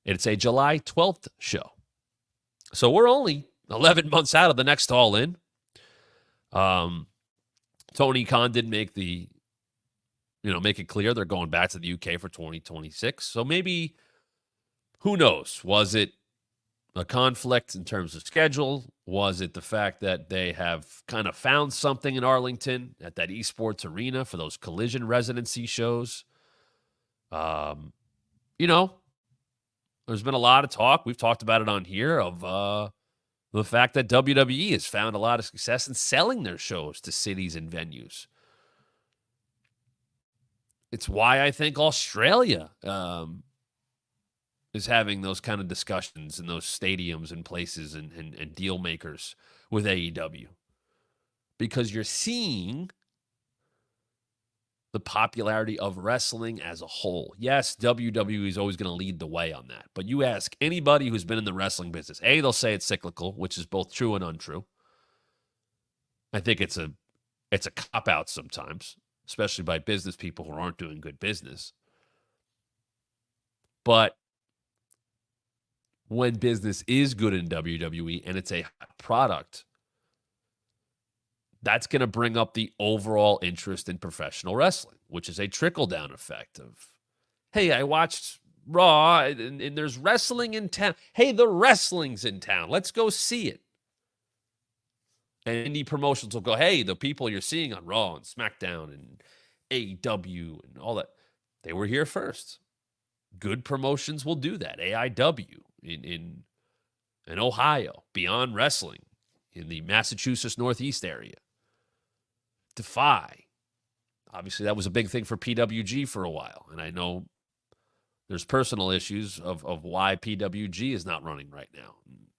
It's a July 12th show. So we're only 11 months out of the next All In. Tony Khan did make it clear they're going back to the UK for 2026. So maybe, who knows? Was it a conflict in terms of schedule? Was it the fact that they have kind of found something in Arlington at that esports arena for those Collision residency shows? There's been a lot of talk. We've talked about it on here of the fact that WWE has found a lot of success in selling their shows to cities and venues. It's why I think Australia is having those kind of discussions in those stadiums and places and deal makers with AEW. Because you're seeing the popularity of wrestling as a whole. Yes, WWE is always going to lead the way on that. But you ask anybody who's been in the wrestling business, they'll say it's cyclical, which is both true and untrue. I think it's a cop-out sometimes, especially by business people who aren't doing good business. But when business is good in WWE and it's a hot product, that's going to bring up the overall interest in professional wrestling, which is a trickle-down effect of, hey, I watched Raw and there's wrestling in town. Hey, the wrestling's in town. Let's go see it. And indie promotions will go, hey, the people you're seeing on Raw and SmackDown and AEW and all that, they were here first. Good promotions will do that. AIW in Ohio, Beyond Wrestling in the Massachusetts Northeast area. Defy. Obviously, that was a big thing for PWG for a while. And I know there's personal issues of why PWG is not running right now.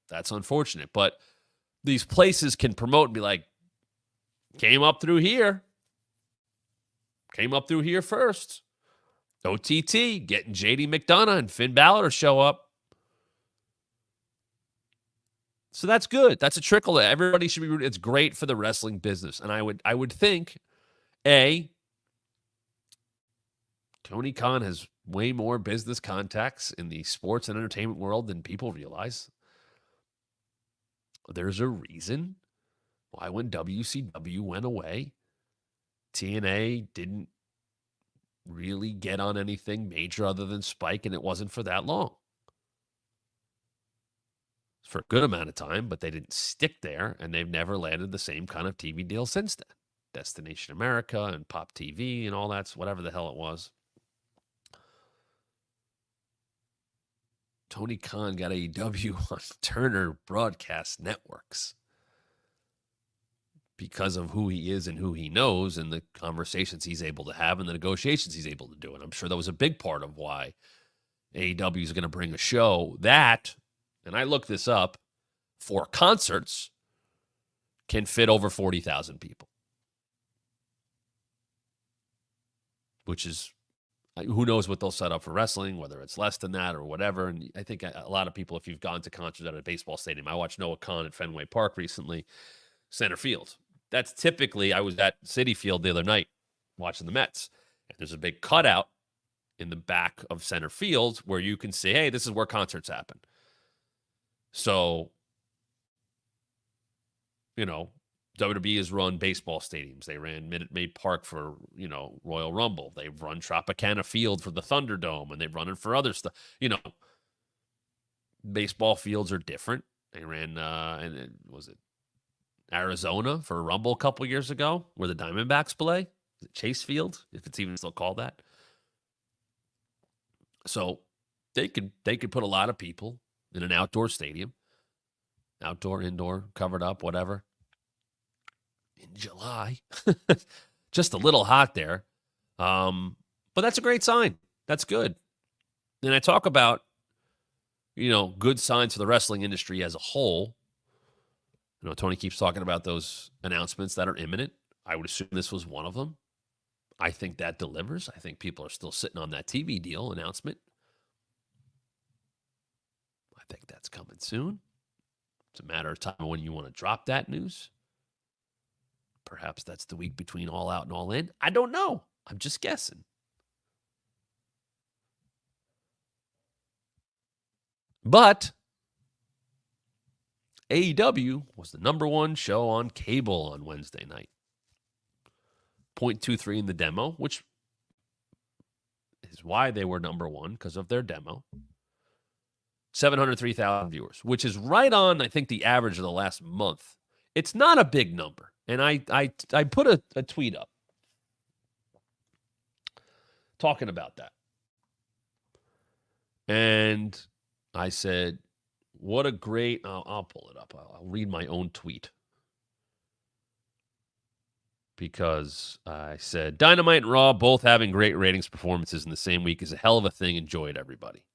That's unfortunate. But these places can promote and be like, came up through here first. OTT, getting JD McDonough and Finn Balor to show up. So that's good. That's a trickle. Everybody should be rooting. It's great for the wrestling business. And I would think, Tony Khan has way more business contacts in the sports and entertainment world than people realize. There's a reason why when WCW went away, TNA didn't really get on anything major other than Spike, and it wasn't for that long. For a good amount of time, but they didn't stick there, and they've never landed the same kind of TV deal since then. Destination America and Pop TV and all that, whatever the hell it was. Tony Khan got AEW on Turner Broadcast Networks because of who he is and who he knows and the conversations he's able to have and the negotiations he's able to do. And I'm sure that was a big part of why AEW is going to bring a show that, and I looked this up, for concerts can fit over 40,000 people. Which is, who knows what they'll set up for wrestling, whether it's less than that or whatever. And I think a lot of people, if you've gone to concerts at a baseball stadium, I watched Noah Khan at Fenway Park recently, center field. That's typically, I was at Citi Field the other night watching the Mets. And there's a big cutout in the back of center field where you can say, hey, this is where concerts happen. So, WWE has run baseball stadiums. They ran Minute Maid Park for, Royal Rumble. They've run Tropicana Field for the Thunderdome, and they've run it for other stuff. Baseball fields are different. They ran, was it Arizona for a Rumble a couple years ago where the Diamondbacks play? Is it Chase Field, if it's even still called that? So they could put a lot of people in an outdoor stadium, outdoor, indoor, covered up, whatever, in July. Just a little hot there. But that's a great sign. That's good. And I talk about, good signs for the wrestling industry as a whole. Tony keeps talking about those announcements that are imminent. I would assume this was one of them. I think that delivers. I think people are still sitting on that TV deal announcement. I think that's coming soon. It's a matter of time when you want to drop that news. Perhaps that's the week between All Out and All In. I don't know. I'm just guessing. But AEW was the number one show on cable on Wednesday night. 0.23 in the demo, which is why they were number one, because of their demo. 703,000 viewers, which is right on, I think, the average of the last month. It's not a big number. And I put a tweet up talking about that. And I said, what a great, I'll pull it up. I'll read my own tweet. Because I said, Dynamite and Raw both having great ratings performances in the same week is a hell of a thing. Enjoy it, everybody.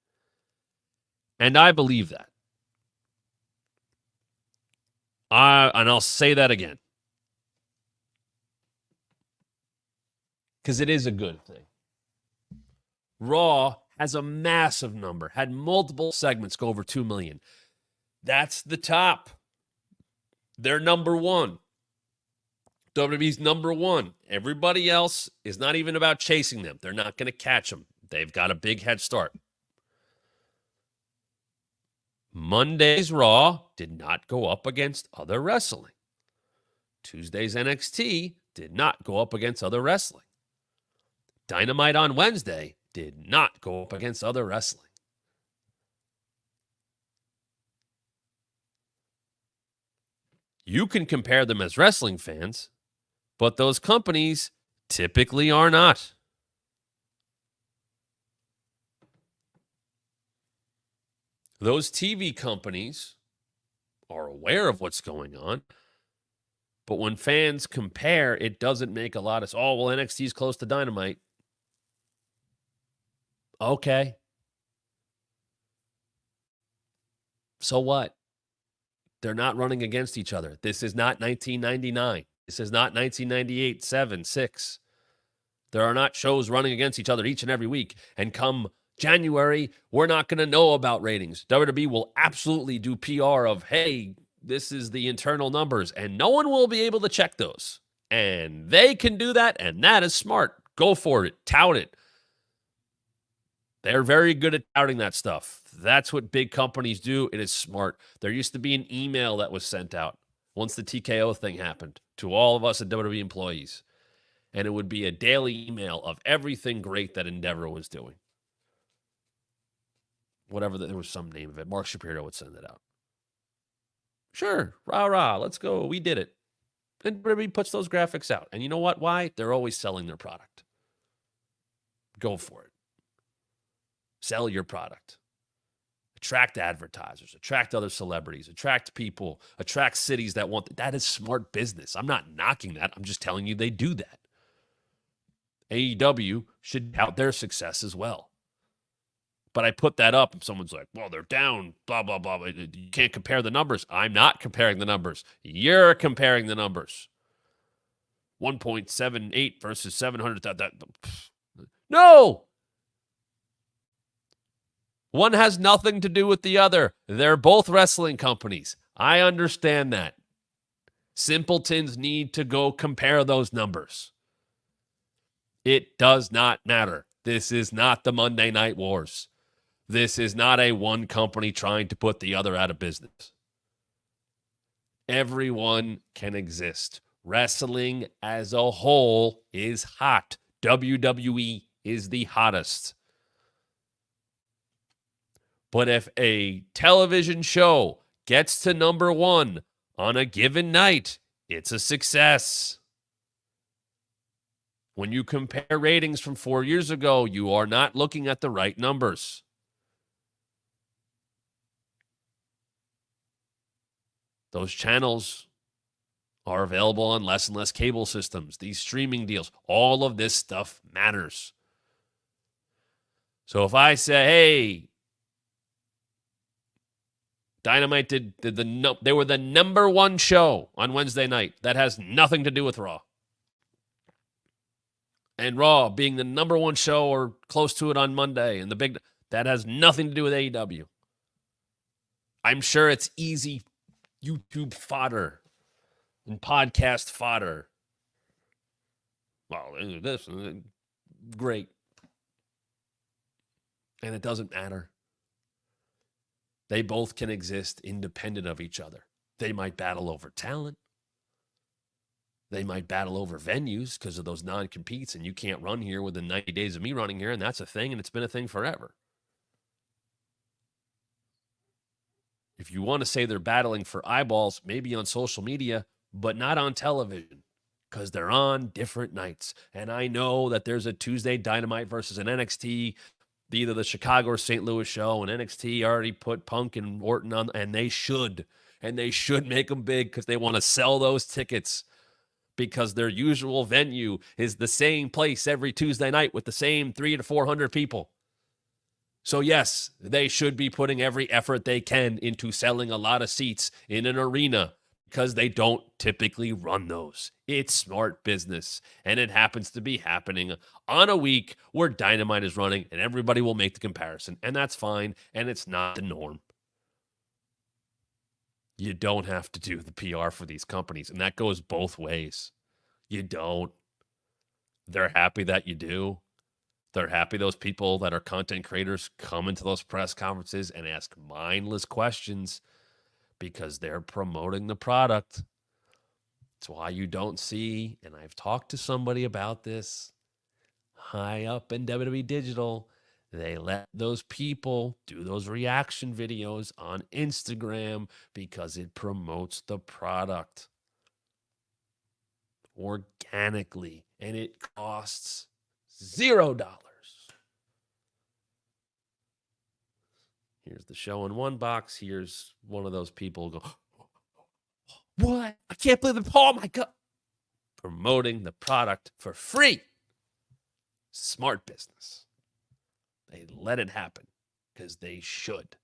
And I believe that. And I'll say that again. Because it is a good thing. Raw has a massive number, had multiple segments go over 2 million. That's the top. They're number one. WWE's number one. Everybody else is not even about chasing them. They're not going to catch them. They've got a big head start. Monday's Raw did not go up against other wrestling. Tuesday's NXT did not go up against other wrestling. Dynamite on Wednesday did not go up against other wrestling. You can compare them as wrestling fans, but those companies typically are not. Those TV companies are aware of what's going on, but when fans compare, it doesn't make a lot of, NXT's close to Dynamite. Okay. So what? They're not running against each other. This is not 1999. This is not 1998, 7, 6. There are not shows running against each other each and every week. And come January, we're not going to know about ratings. WWE will absolutely do PR of, hey, this is the internal numbers, and no one will be able to check those. And they can do that, and that is smart. Go for it. Tout it. They're very good at touting that stuff. That's what big companies do. It is smart. There used to be an email that was sent out once the TKO thing happened to all of us at WWE employees. And it would be a daily email of everything great that Endeavor was doing. Whatever, there was some name of it. Mark Shapiro would send it out. Sure, rah, let's go. We did it. And WWE puts those graphics out. And you know what? Why? They're always selling their product. Go for it. Sell your product. Attract advertisers, attract other celebrities, attract people, attract cities that want that is smart business. I'm not knocking that. I'm just telling you they do that. AEW should tout their success as well. But I put that up and someone's like, well, they're down, blah, blah, blah. You can't compare the numbers. I'm not comparing the numbers. You're comparing the numbers. 1.78 versus 700. No! One has nothing to do with the other. They're both wrestling companies. I understand that. Simpletons need to go compare those numbers. It does not matter. This is not the Monday Night Wars. This is not a one company trying to put the other out of business. Everyone can exist. Wrestling as a whole is hot. WWE is the hottest. But if a television show gets to number one on a given night, it's a success. When you compare ratings from 4 years ago, you are not looking at the right numbers. Those channels are available on less and less cable systems. These streaming deals, all of this stuff matters. So if I say, hey, Dynamite they were the number one show on Wednesday night. That has nothing to do with Raw. And Raw being the number one show or close to it on Monday, and that has nothing to do with AEW. I'm sure it's easy YouTube fodder and podcast fodder. Well, this great. And it doesn't matter. They both can exist independent of each other. They might battle over talent. They might battle over venues because of those non-competes, and you can't run here within 90 days of me running here, and that's a thing, and it's been a thing forever. If you want to say they're battling for eyeballs, maybe on social media, but not on television, because they're on different nights. And I know that there's a Tuesday Dynamite versus an NXT, either the Chicago or St. Louis show, and NXT already put Punk and Orton on, and they should make them big because they want to sell those tickets, because their usual venue is the same place every Tuesday night with the same 300 to 400 people. So yes, they should be putting every effort they can into selling a lot of seats in an arena, because they don't typically run those. It's smart business, and it happens to be happening on a week where Dynamite is running, and everybody will make the comparison, and that's fine, and it's not the norm. You don't have to do the PR for these companies, and that goes both ways. You don't. They're happy that you do. They're happy those people that are content creators come into those press conferences and ask mindless questions because they're promoting the product. That's why you don't see, and I've talked to somebody about this, high up in WWE Digital, they let those people do those reaction videos on Instagram because it promotes the product organically, and it costs $0. Here's the show in one box. Here's one of those people go, what? I can't believe it. Oh my God. Promoting the product for free. Smart business. They let it happen because they should.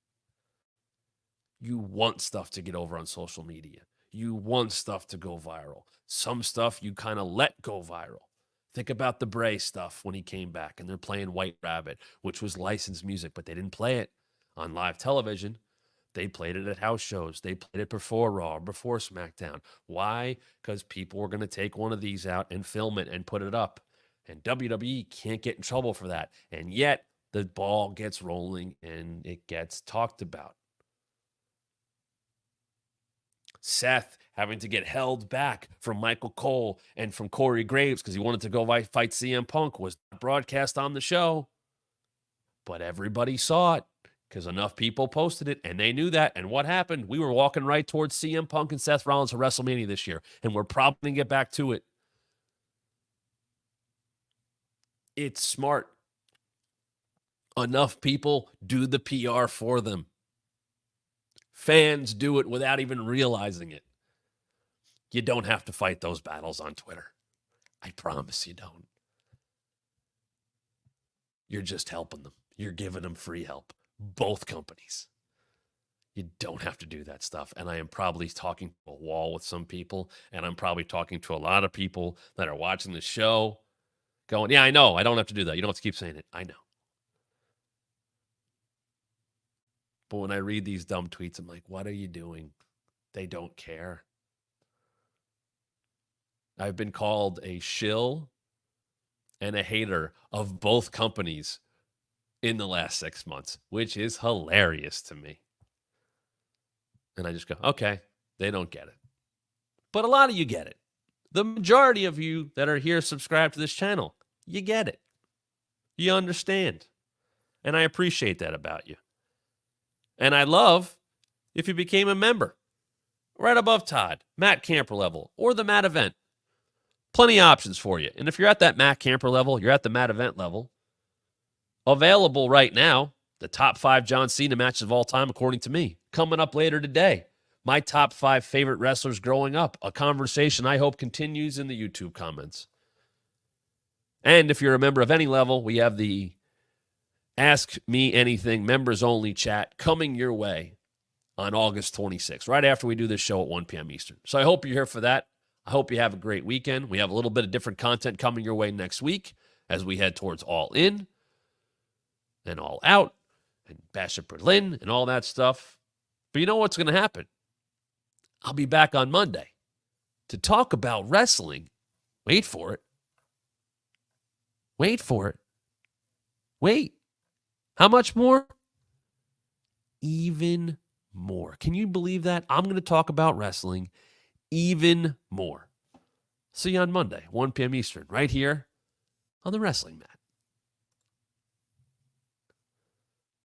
You want stuff to get over on social media. You want stuff to go viral. Some stuff you kind of let go viral. Think about the Bray stuff when he came back and they're playing White Rabbit, which was licensed music, but they didn't play it on live television. They played it at house shows. They played it before Raw, before SmackDown. Why? Because people were going to take one of these out and film it and put it up. And WWE can't get in trouble for that. And yet the ball gets rolling and it gets talked about. Seth having to get held back from Michael Cole and from Corey Graves because he wanted to go fight CM Punk was broadcast on the show. But everybody saw it because enough people posted it and they knew that. And what happened? We were walking right towards CM Punk and Seth Rollins at WrestleMania this year. And we're probably going to get back to it. It's smart. Enough people do the PR for them. Fans do it without even realizing it. You don't have to fight those battles on Twitter. I promise you don't. You're just helping them. You're giving them free help. Both companies. You don't have to do that stuff. And I am probably talking to a wall with some people, and I'm probably talking to a lot of people that are watching the show going, yeah, I know. I don't have to do that. You don't have to keep saying it. I know. But when I read these dumb tweets, I'm like, what are you doing? They don't care. I've been called a shill and a hater of both companies in the last 6 months, which is hilarious to me. And I just go, okay, they don't get it. But a lot of you get it. The majority of you that are here subscribed to this channel, you get it. You understand. And I appreciate that about you. And I love if you became a member right above Todd, Matt Camper level, or the Matt event. Plenty of options for you. And if you're at that Matt Camper level, you're at the Matt Event level, available right now, the top 5 John Cena matches of all time, according to me. Coming up later today, my top 5 favorite wrestlers growing up, a conversation I hope continues in the YouTube comments. And if you're a member of any level, we have the Ask Me Anything members only chat coming your way on August 26th, right after we do this show at 1 p.m. Eastern. So I hope you're here for that. I hope you have a great weekend. We have a little bit of different content coming your way next week as we head towards All In and All Out and Bash at Berlin and all that stuff. But you know what's going to happen? I'll be back on Monday to talk about wrestling. Wait for it. Wait for it. Wait. How much more? Even more. Can you believe that? I'm going to talk about wrestling even more. See you on Monday, 1 p.m. Eastern, right here on the Wrestling Mat.